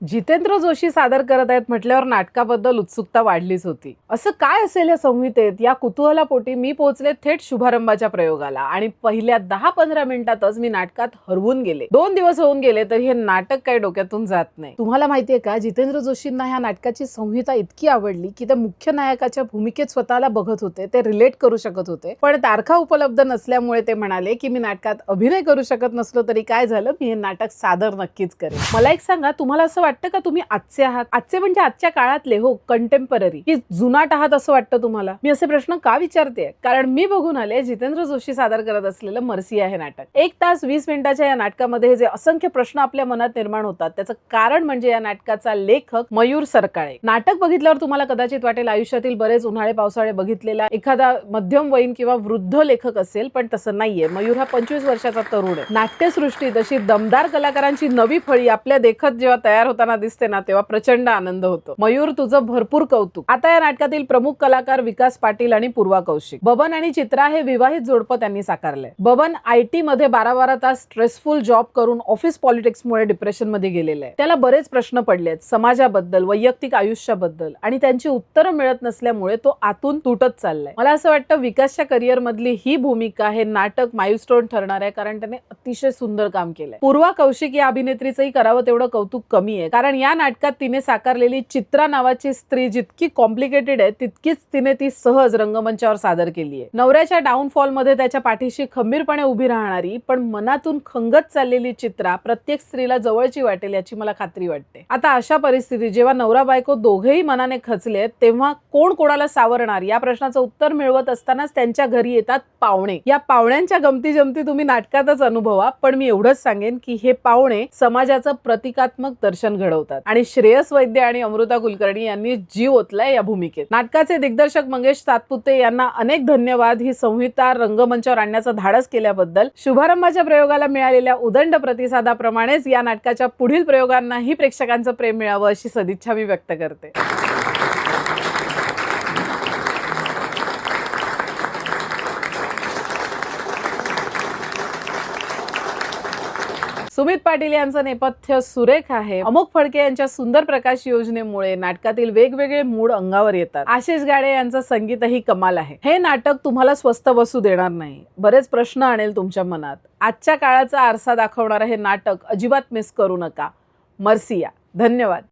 जितेंद्र जोशी सादर करत आहेत म्हटल्यावर नाटकाबद्दल उत्सुकता वाढलीच होती. असं काय असेल या संहितेत, या कुतूहलापोटी मी पोहोचले थेट शुभारंभाच्या प्रयोगाला आणि पहिल्या 10-15 मिनिटातच मी नाटकात हरवून गेले. 2 दिवस होऊन गेले तरी हे नाटक काही डोक्यातून जात नाही. तुम्हाला माहितीये का, जितेंद्र जोशींना ह्या नाटकाची संहिता इतकी आवडली की ते मुख्य नायकाच्या भूमिकेत स्वतःला बघत होते, ते रिलेट करू शकत होते. पण तारखा उपलब्ध नसल्यामुळे ते म्हणाले की मी नाटकात अभिनय करू शकत नसलो तरी काय झालं, मी हे नाटक सादर नक्कीच करेन. मला एक सांगा, तुम्हाला असं वाटतं का तुम्ही आजचे आहात? आजचे म्हणजे आजच्या काळातले, हो, कंटेम्पररी, की जुनाट आहात असं वाटतं तुम्हाला? मी असे प्रश्न का विचारते, कारण मी बघून आले जितेंद्र जोशी सादर करत असलेलं मर्सिया हे नाटक. 1 तास 20 मिनिटाच्या या नाटकामध्ये जे असंख्य प्रश्न आपल्या मनात निर्माण होतात त्याचं कारण म्हणजे या नाटकाचा लेखक मयूर सरकाळे. नाटक बघितल्यावर तुम्हाला कदाचित वाटेल आयुष्यातील बरेच उन्हाळे पावसाळे बघितलेला एखादा मध्यमवयीन किंवा वृद्ध लेखक असेल, पण तसं नाहीये. मयूर हा 25 वर्षाचा तरुण आहे. नाट्यसृष्टीत अशी दमदार कलाकारांची नवी फळी आपल्या देखत जेव्हा तयार होताना दिसते ना, तेव्हा प्रचंड आनंद होतो. मयूर, तुझं भरपूर कौतुक. आता या नाटकातील प्रमुख कलाकार विकास पाटील आणि पूर्वा कौशिक. बबन आणि चित्रा हे विवाहित जोडपं त्यांनी साकारलंय. बबन IT मध्ये 12-12 तास स्ट्रेसफुल जॉब करून ऑफिस पॉलिटिक्समुळे डिप्रेशन मध्ये गेलेलं आहे. त्याला बरेच प्रश्न पडलेत समाजाबद्दल, वैयक्तिक आयुष्याबद्दल, आणि त्यांची उत्तरं मिळत नसल्यामुळे तो आतून तुटत चाललाय. मला असं वाटतं विकासच्या करिअर मधली ही भूमिका, हे नाटक माइलस्टोन ठरणार आहे, कारण त्याने अतिशय सुंदर काम केलंय. पूर्वा कौशिक या अभिनेत्रीचंही करावं तेवढं कौतुक कमी आहे, कारण या नाटकात तिने साकारलेली चित्रा नावाची स्त्री जितकी कॉम्प्लिकेटेड आहे तितकीच तिने ती सहज रंगमंचावर सादर केली आहे. नवऱ्याच्या डाऊनफॉल मध्ये त्याच्या पाठीशी खंबीरपणे उभी राहणारी पण मनातून खंगत चाललेली चित्रा प्रत्येक स्त्रीला जवळची वाटेल याची मला खात्री वाटते. आता अशा परिस्थितीत जेव्हा नवरा बायको दोघेही मनाने खचलेत, तेव्हा कोण कोणाला सावरणार या प्रश्नाचं उत्तर मिळवत असतानाच त्यांच्या घरी येतात पाहुणे. या पाहुण्यांच्या गमती जमती तुम्ही नाटकातच अनुभवा, पण मी एवढंच सांगेन की हे पाहुणे समाजाचं प्रतिकात्मक दर्शन घडवतात आणि श्रेयस वैद्य आणि अमृता कुलकर्णी यांनी जीव ओतलाय या भूमिकेत. नाटकाचे दिग्दर्शक मंगेश सातपुते यांना अनेक धन्यवाद ही संहिता रंगमंचावर आणण्याचं धाडस केल्याबद्दल. शुभारंभाच्या प्रयोगाला मिळालेल्या उदंड प्रतिसादाप्रमाणेच या नाटकाच्या पुढील प्रयोगांनाही प्रेक्षकांचं प्रेम मिळावं अशी सदिच्छा मी व्यक्त करते. सुमित पाटील यांचं नेपथ्य सुरेख आहे. अमोक फडके यांच्या सुंदर प्रकाश योजनेमुळे नाटकातील वेगवेगळे मूड अंगावर येतात. आशिष गाडे यांचं संगीतही कमाल आहे. हे नाटक तुम्हाला स्वस्थ बसू देणार नाही, बरेच प्रश्न आणेल तुमच्या मनात. आजच्या काळाचा आरसा दाखवणारं हे नाटक अजिबात मिस करू नका. मर्सिया. धन्यवाद.